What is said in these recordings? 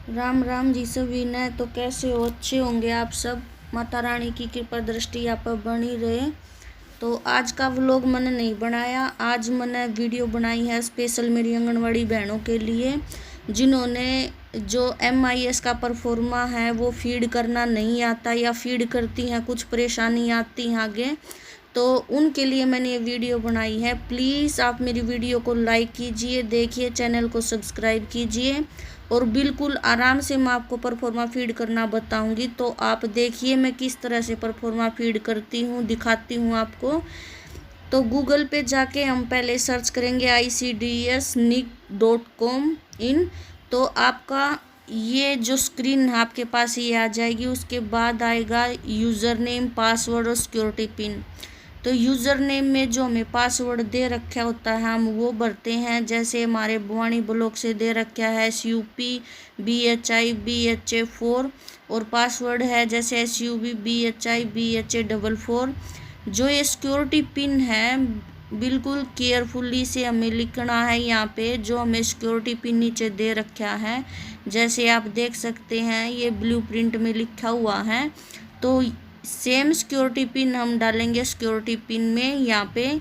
राम राम जी सभी ने। तो कैसे हो? अच्छे होंगे आप सब। माता रानी की कृपा दृष्टि आप पर बनी रहे। तो आज का व्लॉग मैंने नहीं बनाया, आज मैंने वीडियो बनाई है स्पेशल मेरी आंगनवाड़ी बहनों के लिए जिन्होंने जो MIS का परफॉर्मा है वो फीड करना नहीं आता या फीड करती हैं कुछ परेशानी आती हैं आगे। तो उनके लिए मैंने ये वीडियो बनाई है। प्लीज़ आप मेरी वीडियो को लाइक कीजिए, देखिए, चैनल को सब्सक्राइब कीजिए और बिल्कुल आराम से मैं आपको परफॉर्मा फीड करना बताऊंगी। तो आप देखिए मैं किस तरह से परफॉर्मा फीड करती हूँ, दिखाती हूँ आपको। तो गूगल पे जाके हम पहले सर्च करेंगे ICDS-NIC.com इन। तो आपका ये जो स्क्रीन है आपके पास ये आ जाएगी। उसके बाद आएगा यूज़र नेम, पासवर्ड और सिक्योरिटी पिन। तो यूज़र नेम में जो हमें पासवर्ड दे रखा होता है हम वो भरते हैं। जैसे हमारे बुआनी ब्लॉक से दे रखा है SUPBHIBHA4 और पासवर्ड है जैसे SUBBHIBHA44। जो ये सिक्योरिटी पिन है बिल्कुल केयरफुली से हमें लिखना है यहाँ पे, जो हमें सिक्योरिटी पिन नीचे दे रखा है। जैसे आप देख सकते हैं ये ब्लूप्रिंट में लिखा हुआ है। तो सेम सिक्योरिटी पिन हम डालेंगे सिक्योरिटी पिन में यहाँ पे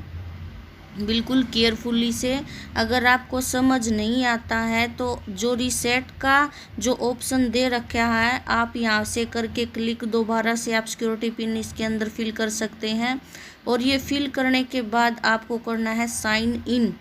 बिल्कुल केयरफुली से। अगर आपको समझ नहीं आता है तो जो रीसेट का जो ऑप्शन दे रखा है आप यहाँ से करके क्लिक दोबारा से आप सिक्योरिटी पिन इसके अंदर फिल कर सकते हैं। और ये फिल करने के बाद आपको करना है साइन इन।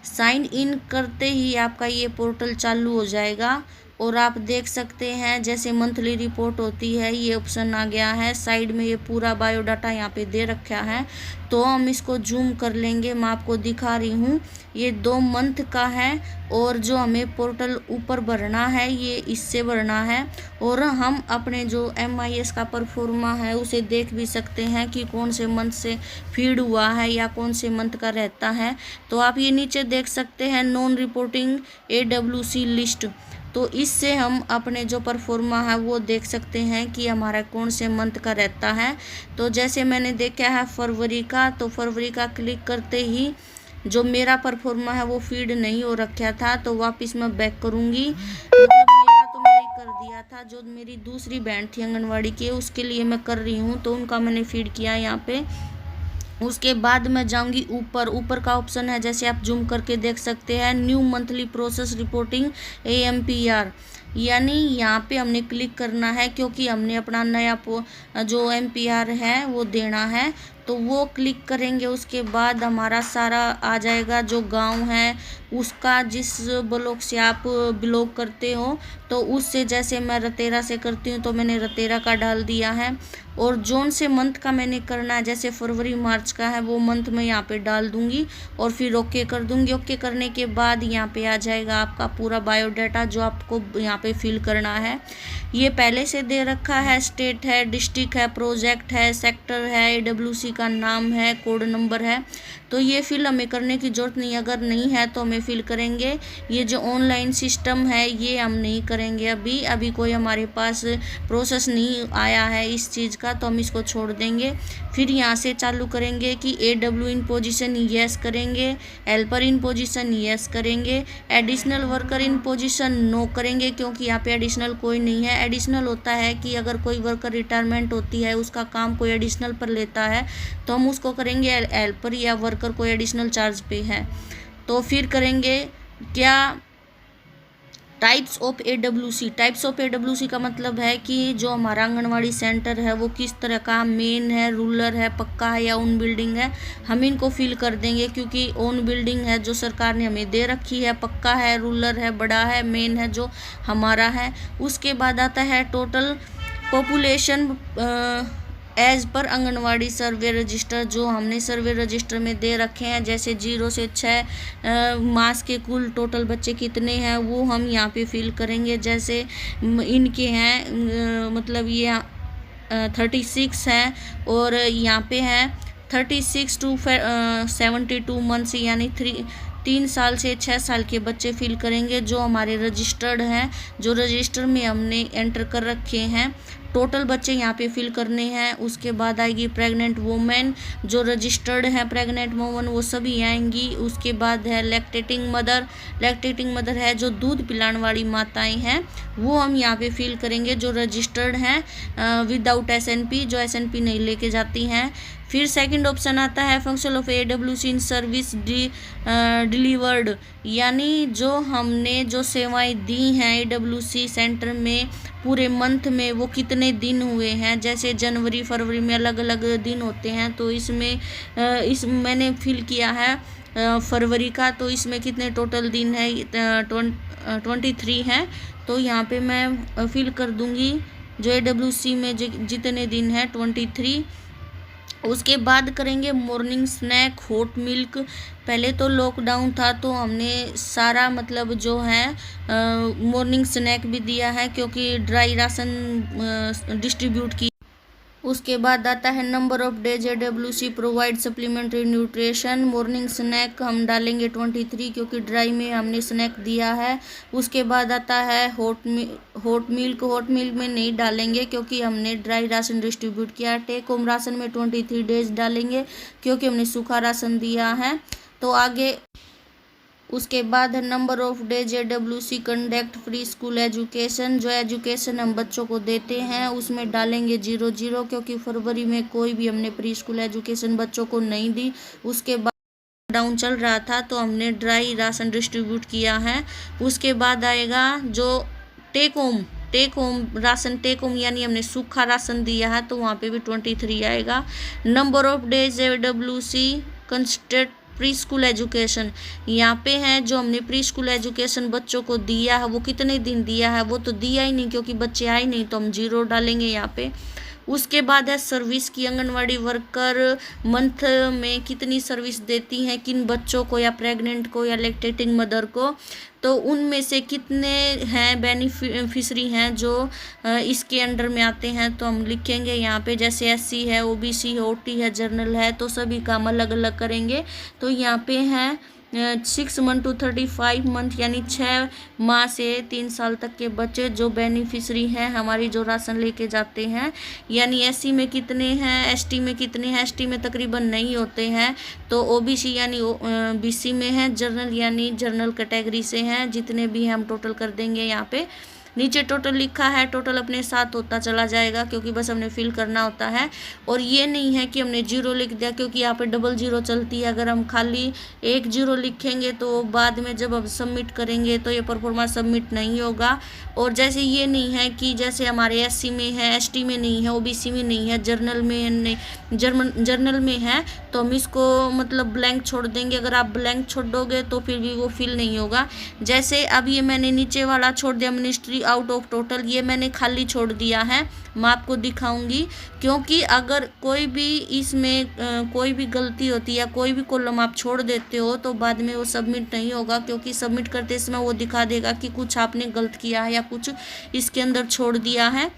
साइन इन करते ही आपका ये पोर्टल चालू हो जाएगा और आप देख सकते हैं जैसे मंथली रिपोर्ट होती है ये ऑप्शन आ गया है। साइड में ये पूरा बायोडाटा यहाँ पे दे रखा है। तो हम इसको जूम कर लेंगे, मैं आपको दिखा रही हूँ। ये 2 मंथ का है और जो हमें पोर्टल ऊपर भरना है ये इससे भरना है। और हम अपने जो MIS का परफॉर्मा है उसे देख भी सकते हैं कि कौन से मंथ से फीड हुआ है या कौन से मंथ का रहता है। तो आप ये नीचे देख सकते हैं नॉन रिपोर्टिंग AWC लिस्ट। तो इससे हम अपने जो परफॉर्मा है वो देख सकते हैं कि हमारा कौन से मंथ का रहता है। तो जैसे मैंने देखा है फरवरी का, तो फरवरी का क्लिक करते ही जो मेरा परफॉर्मा है वो फीड नहीं हो रखा था। तो वापस मैं बैक करूँगी। मतलब मेरा तो मैंने कर दिया था, जो मेरी दूसरी बहन थी आंगनवाड़ी की उसके लिए मैं कर रही हूँ तो उनका मैंने फीड किया यहाँ पे। उसके बाद मैं जाऊंगी ऊपर का ऑप्शन है जैसे आप जूम करके देख सकते हैं new monthly process reporting AMPR, यानी यहाँ पे हमने क्लिक करना है क्योंकि हमने अपना नया जो MPR है वो देना है। तो वो क्लिक करेंगे उसके बाद हमारा सारा आ जाएगा जो गांव है उसका, जिस ब्लॉक से आप बिलोंग करते हो। तो उससे जैसे मैं रतेरा से करती हूँ तो मैंने रतेरा का डाल दिया है। और जोन से मंथ का मैंने करना है जैसे फरवरी मार्च का है वो मंथ मैं यहाँ पे डाल दूंगी और फिर ओके कर दूंगी। ओके करने के बाद यहाँ पे आ जाएगा आपका पूरा बायोडाटा जो आपको यहाँ पे फिल करना है। ये पहले से दे रखा है, स्टेट है, डिस्ट्रिक्ट है, प्रोजेक्ट है, सेक्टर है, AWC का नाम है, कोड नंबर है। तो ये फिल हमें करने की ज़रूरत नहीं, अगर नहीं है तो हमें फिल करेंगे। ये जो ऑनलाइन सिस्टम है ये हम नहीं करेंगे अभी कोई हमारे पास प्रोसेस नहीं आया है इस चीज़ का, तो हम इसको छोड़ देंगे। फिर यहाँ से चालू करेंगे कि AW इन पोजीशन येस करेंगे, हेल्पर इन पोजीशन येस करेंगे, additional worker in position no करेंगे क्योंकि यहाँ पे एडिशनल कोई नहीं है। एडिशनल होता है कि अगर कोई वर्कर रिटायरमेंट होती है उसका काम कोई एडिशनल पर लेता है तो हम उसको करेंगे, हेल्पर या वर्कर कोई एडिशनल चार्ज पे है। तो फिर करेंगे क्या types of AWC। Types of AWC का मतलब है कि जो हमारा आंगनवाड़ी सेंटर है वो किस तरह का, मेन है, रूरल है, पक्का है या ओन बिल्डिंग है। हम इनको फिल कर देंगे क्योंकि ओन बिल्डिंग है जो सरकार ने हमें दे रखी है, पक्का है, रूरल है, बड़ा है, मेन है जो हमारा है। उसके बाद आता है total population as per anganwadi सर्वे रजिस्टर, जो हमने सर्वे रजिस्टर में दे रखे हैं जैसे 0 से 6 मास के कुल टोटल बच्चे कितने हैं वो हम यहाँ पे फिल करेंगे। जैसे इनके हैं मतलब ये 36 हैं और यहाँ पे हैं 36 to 72 मंथ्स, यानी 3 साल से 6 साल के बच्चे फिल करेंगे जो हमारे रजिस्टर्ड हैं, जो रजिस्टर में हमने एंटर कर रखे हैं। टोटल बच्चे यहाँ पे फिल करने हैं। उसके बाद आएगी प्रेग्नेंट वुमेन, जो रजिस्टर्ड है प्रेग्नेंट वुमेन वो सभी आएंगी। उसके बाद है लैक्टेटिंग मदर, लैक्टेटिंग मदर है जो दूध पिलाने वाली माताएं हैं, वो हम यहाँ पे फिल करेंगे जो रजिस्टर्ड हैं विदाउट एसएनपी, जो एसएनपी नहीं लेके जाती हैं। फिर सेकंड ऑप्शन आता है function of AWC in service delivered, यानी जो हमने जो सेवाएं दी हैं एडब्ल्यूसी सेंटर में पूरे मंथ में वो कितने दिन हुए हैं। जैसे जनवरी फरवरी में अलग अलग दिन होते हैं, तो इसमें मैंने फिल किया है फरवरी का, तो इसमें कितने टोटल दिन है 23 हैं। तो यहाँ पे मैं फिल कर दूंगी जो एडब्ल्यूसी में जितने दिन है 23। उसके बाद करेंगे मॉर्निंग स्नैक हॉट मिल्क। पहले तो लॉकडाउन था तो हमने सारा मतलब जो है मॉर्निंग स्नैक भी दिया है क्योंकि ड्राई राशन डिस्ट्रीब्यूट की। उसके बाद आता है number of days AWC provide supplementary nutrition. Morning snack हम डालेंगे 23 क्योंकि ड्राई में हमने स्नैक दिया है। उसके बाद आता है हॉट मिल्क, हॉट मिल्क में नहीं डालेंगे क्योंकि हमने ड्राई राशन डिस्ट्रीब्यूट किया। टेक होम राशन में 23 डेज डालेंगे क्योंकि हमने सूखा राशन दिया है। तो आगे उसके बाद है number of days AWC conduct free school education, जो एजुकेशन हम बच्चों को देते हैं उसमें डालेंगे 00 क्योंकि फरवरी में कोई भी हमने प्री स्कूल एजुकेशन बच्चों को नहीं दी। उसके बाद डाउन चल रहा था तो हमने ड्राई राशन डिस्ट्रीब्यूट किया है। उसके बाद आएगा जो take home ration, take home यानी हमने सूखा राशन दिया है तो वहाँ पे भी 23 आएगा। Number of days AWC constant pre school education, यहाँ पे है जो हमने प्री स्कूल एजुकेशन बच्चों को दिया है वो कितने दिन दिया है, वो तो दिया ही नहीं क्योंकि बच्चे आए नहीं, तो हम 0 डालेंगे यहाँ पे। उसके बाद है सर्विस की, आंगनवाड़ी वर्कर मंथ में कितनी सर्विस देती हैं किन बच्चों को या प्रेग्नेंट को या लैक्टेटिंग मदर को, तो उनमें से कितने हैं बेनिफिशरी हैं जो इसके अंडर में आते हैं, तो हम लिखेंगे यहाँ पे। जैसे एससी है, ओबीसी है, ओटी है, जर्नल है, तो सभी का हम अलग अलग करेंगे। तो यहाँ पे हैं 6 मंथ टू 35 मंथ यानी 6 माह से 3 साल तक के बच्चे जो बेनिफिशरी हैं हमारी जो राशन लेके जाते हैं। यानी एससी में कितने हैं, एसटी में कितने हैं, एसटी में तकरीबन नहीं होते हैं, तो ओबीसी यानी बीसी में है, जर्नल यानी जर्नल कैटेगरी से हैं, जितने भी हैं हम टोटल कर देंगे यहाँ पे। नीचे टोटल लिखा है, टोटल अपने साथ होता चला जाएगा क्योंकि बस हमने फिल करना होता है। और ये नहीं है कि हमने 0 लिख दिया क्योंकि यहाँ पे 00 चलती है। अगर हम खाली 1 0 लिखेंगे तो बाद में जब हम सबमिट करेंगे तो ये परफॉर्मेंस सबमिट नहीं होगा। और जैसे ये नहीं है कि जैसे हमारे एससी में है, एसटी में नहीं है, ओबीसी में नहीं है, जर्नल में नहीं, जर्नल में है, तो हम इसको मतलब ब्लैंक छोड़ देंगे। अगर आप ब्लैंक छोड़ दोगे तो फिर भी वो फिल नहीं होगा। जैसे अब ये मैंने नीचे वाला छोड़ दिया मिनिस्ट्री आउट ऑफ टोटल, ये मैंने खाली छोड़ दिया है, मैं आपको दिखाऊंगी क्योंकि अगर कोई भी इसमें कोई भी गलती होती है या कोई भी कॉलम आप छोड़ देते हो तो बाद में वो सबमिट नहीं होगा, क्योंकि सबमिट करते समय वो दिखा देगा कि कुछ आपने गलत किया है या कुछ इसके अंदर छोड़ दिया है।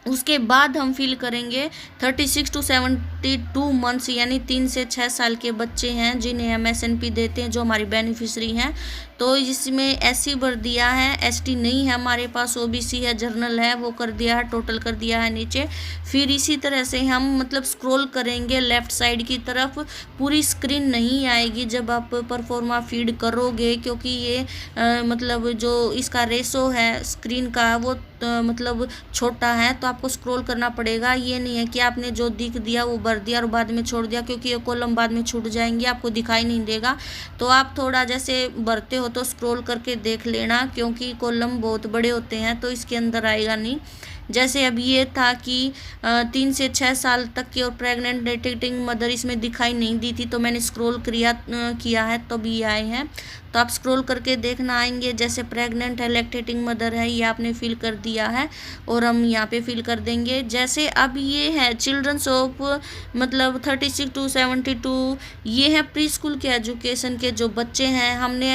उसके बाद हम फिल करेंगे 36 टू 72 मंथ्स यानी 3 से 6 साल के बच्चे हैं जिन्हें हम एसएनपी देते हैं, जो हमारी बेनिफिशरी हैं। तो इसमें एससी भर दिया है, एसटी नहीं है हमारे पास, ओबीसी है, जर्नल है, वो कर दिया है, टोटल कर दिया है नीचे। फिर इसी तरह से हम मतलब स्क्रॉल करेंगे लेफ़्ट साइड की तरफ, पूरी स्क्रीन नहीं आएगी जब आप परफॉर्मा फीड करोगे क्योंकि ये मतलब जो इसका रेशो है स्क्रीन का वो मतलब छोटा है, तो आपको स्क्रॉल करना पड़ेगा। ये नहीं है कि आपने जो दिख दिया वो भर दिया और बाद में छोड़ दिया, क्योंकि ये कॉलम बाद में छूट जाएंगे, आपको दिखाई नहीं देगा। तो आप थोड़ा जैसे भरते हो तो स्क्रॉल करके देख लेना क्योंकि कॉलम बहुत बड़े होते हैं तो इसके अंदर आएगा नहीं। जैसे अब ये था कि 3 से 6 साल तक की और प्रेग्नेंट लैक्टेटिंग मदर इसमें दिखाई नहीं दी थी, तो मैंने स्क्रॉल किया है तब ये आए हैं। तो आप स्क्रॉल करके देखना आएंगे। जैसे प्रेग्नेंट है, लैक्टेटिंग मदर है, ये आपने फिल कर दिया है और हम यहाँ पे फिल कर देंगे। जैसे अब ये है चिल्ड्रंस ऑफ मतलब 36 to 72, ये है प्री स्कूल के एजुकेशन के जो बच्चे हैं। हमने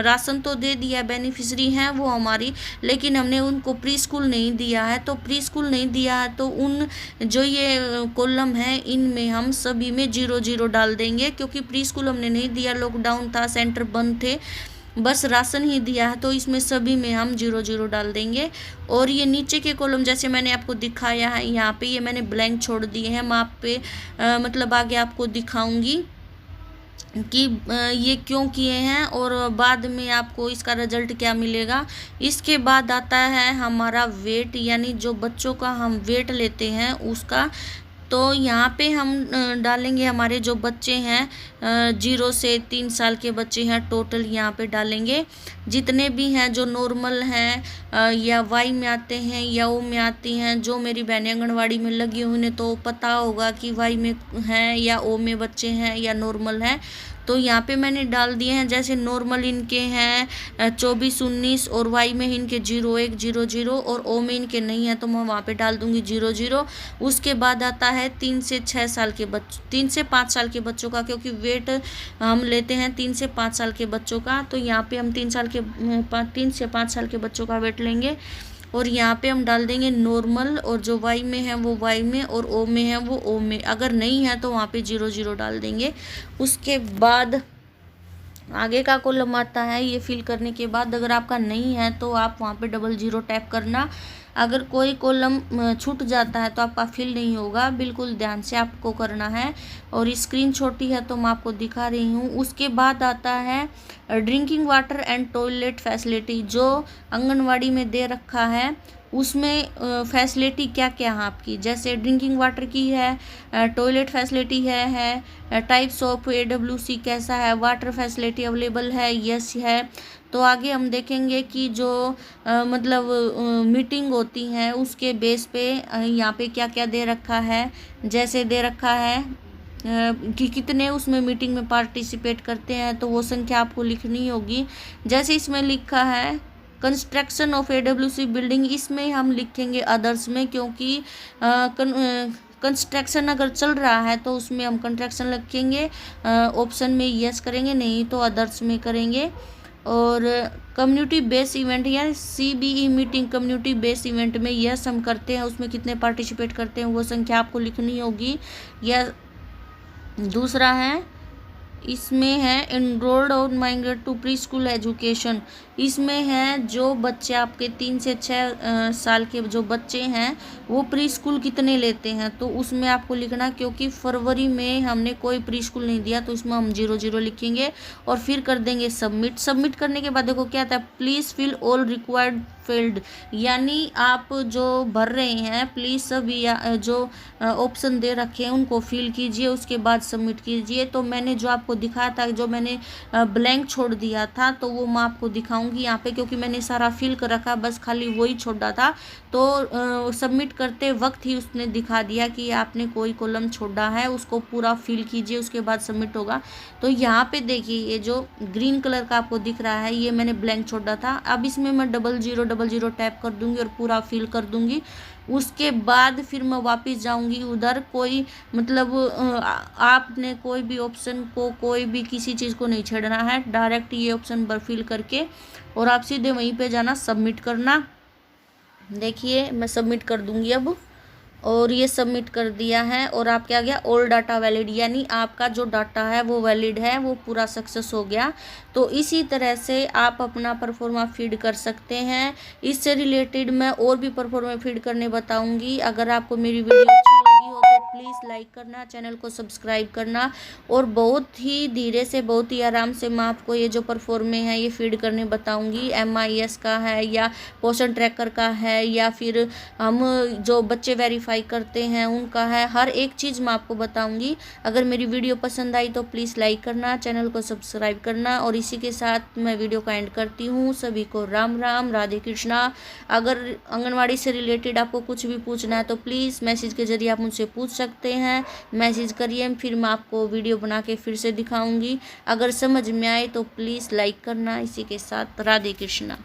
राशन तो दे दिया, बेनिफिशरी हैं वो हमारी, लेकिन हमने उनको प्री स्कूल नहीं दिया है। तो प्री स्कूल नहीं दिया है तो उन जो ये कॉलम है इनमें हम सभी में 0 डाल देंगे, क्योंकि प्री स्कूल हमने नहीं दिया, लॉकडाउन था, सेंटर बंद थे, बस राशन ही दिया है, तो इसमें सभी में हम 0 डाल देंगे। और ये नीचे के कॉलम जैसे मैंने आपको दिखाया है यहाँ पे, ये मैंने ब्लैंक छोड़ दिए हैं। मैं आप पे मतलब आगे आपको दिखाऊंगी कि ये क्यों किए हैं और बाद में आपको इसका रिजल्ट क्या मिलेगा। इसके बाद आता है हमारा वेट, यानी जो बच्चों का हम वेट लेते हैं उसका। तो यहाँ पे हम डालेंगे हमारे जो बच्चे हैं 0 से 3 साल के बच्चे हैं, टोटल यहाँ पे डालेंगे जितने भी हैं जो नॉर्मल हैं या वाई में आते हैं या ओ में आती हैं। जो मेरी बहनें आंगनवाड़ी में लगी हुई उन्हें तो पता होगा कि वाई में हैं या ओ में बच्चे हैं या नॉर्मल हैं। तो यहाँ पे मैंने डाल दिए हैं। जैसे नॉर्मल इनके हैं 24, 19 और वाई में इनके 0, 1, 0, 0 और ओ में इनके नहीं है तो मैं वहाँ पे डाल दूँगी 0, 0। उसके बाद आता है 3 से 6 साल के 3 से 5 साल के बच्चों का, क्योंकि वेट हम लेते हैं 3 से 5 साल के बच्चों का। तो यहाँ पे हम 3 से 5 साल के बच्चों का वेट लेंगे और यहाँ पे हम डाल देंगे नॉर्मल, और जो वाई में है वो वाई में और ओ में है वो ओ में। अगर नहीं है तो वहाँ पे 0 डाल देंगे। उसके बाद आगे का कॉलम आता है। ये फिल करने के बाद अगर आपका नहीं है तो आप वहाँ पे 0 टैप करना। अगर कोई कॉलम छूट जाता है तो आपका फिल नहीं होगा, बिल्कुल ध्यान से आपको करना है। और स्क्रीन छोटी है तो मैं आपको दिखा रही हूँ। उसके बाद आता है drinking water and toilet facility, जो आंगनवाड़ी में दे रखा है उसमें फैसिलिटी क्या क्या है आपकी। जैसे ड्रिंकिंग वाटर की है, टॉयलेट फैसिलिटी है, टाइप्स ऑफ AWC कैसा है, वाटर फैसिलिटी अवेलेबल है, यस है। तो आगे हम देखेंगे कि जो मतलब मीटिंग होती है उसके बेस पे यहाँ पे क्या क्या दे रखा है। जैसे दे रखा है कि कितने उसमें मीटिंग में पार्टिसिपेट करते हैं, तो वो संख्या आपको लिखनी होगी। जैसे इसमें लिखा है कंस्ट्रक्शन ऑफ AWC बिल्डिंग, इसमें हम लिखेंगे अदर्स में, क्योंकि कंस्ट्रक्शन अगर चल रहा है तो उसमें हम कंस्ट्रक्शन लिखेंगे, ऑप्शन में यस करेंगे, नहीं तो अदर्स में करेंगे। और कम्युनिटी बेस इवेंट या CBE meeting community base event में यस हम करते हैं, उसमें कितने पार्टिसिपेट करते हैं वो संख्या आपको लिखनी होगी। या दूसरा है, इसमें है एनरोल्ड और migrate to pre school education, इसमें है जो बच्चे आपके 3 से 6 साल के जो बच्चे हैं वो प्री स्कूल कितने लेते हैं, तो उसमें आपको लिखना। क्योंकि फरवरी में हमने कोई प्री स्कूल नहीं दिया तो उसमें हम 0 लिखेंगे और फिर कर देंगे सबमिट। सबमिट करने के बाद देखो क्या आता है, please fill all required field, यानी आप जो भर रहे हैं प्लीज़ सभी जो ऑप्शन दे रखे हैं उनको फिल कीजिए, उसके बाद सबमिट कीजिए। तो मैंने जो आपको दिखाया था, जो मैंने ब्लैंक छोड़ दिया था, तो वो मैं आपको दिखाऊंगी यहाँ पे, क्योंकि मैंने सारा फिल कर रखा, बस खाली वही छोड़ा था। तो सबमिट करते वक्त ही उसने दिखा दिया कि आपने कोई कॉलम छोड़ा है, उसको पूरा फिल कीजिए, उसके बाद सबमिट होगा। तो यहाँ पे देखिए ये जो ग्रीन कलर का आपको दिख रहा है ये मैंने ब्लैंक छोड़ा था। अब इसमें मैं 0 टैप कर दूंगी और पूरा फिल कर दूंगी। उसके बाद फिर मैं वापस जाऊंगी उधर। कोई मतलब आपने कोई भी ऑप्शन को, कोई भी किसी चीज़ को नहीं छेड़ना है, डायरेक्ट ये ऑप्शन पर फिल करके और आप सीधे वहीं पे जाना, सबमिट करना। देखिए मैं सबमिट कर दूंगी अब, और ये सबमिट कर दिया है। और आप क्या गया, ऑल डाटा वैलिड, यानी आपका जो डाटा है वो वैलिड है, वो पूरा सक्सेस हो गया। तो इसी तरह से आप अपना परफॉर्मा फीड कर सकते हैं। इससे रिलेटेड मैं और भी परफॉर्मा फीड करने बताऊंगी। अगर आपको मेरी वीडियो अच्छी लगी हो तो प्लीज़ लाइक करना, चैनल को सब्सक्राइब करना, और बहुत ही धीरे से, बहुत ही आराम से मैं आपको ये जो परफॉर्मे हैं ये फीड करने बताऊँगी। MIS का है या पोषण ट्रैकर का है या फिर हम जो बच्चे वेरीफाई करते हैं उनका है, हर एक चीज़ मैं आपको बताऊंगी। अगर मेरी वीडियो पसंद आई तो प्लीज़ लाइक करना, चैनल को सब्सक्राइब करना। और इसी के साथ मैं वीडियो का एंड करती हूँ। सभी को राम राम, राधे कृष्णा। अगर आंगनवाड़ी से रिलेटेड आपको कुछ भी पूछना है तो प्लीज़ मैसेज के जरिए आप मुझसे पूछ सकते हैं, मैसेज करिए, फिर मैं आपको वीडियो बना के फिर से दिखाऊंगी। अगर समझ में आए तो प्लीज़ लाइक करना। इसी के साथ राधे कृष्णा।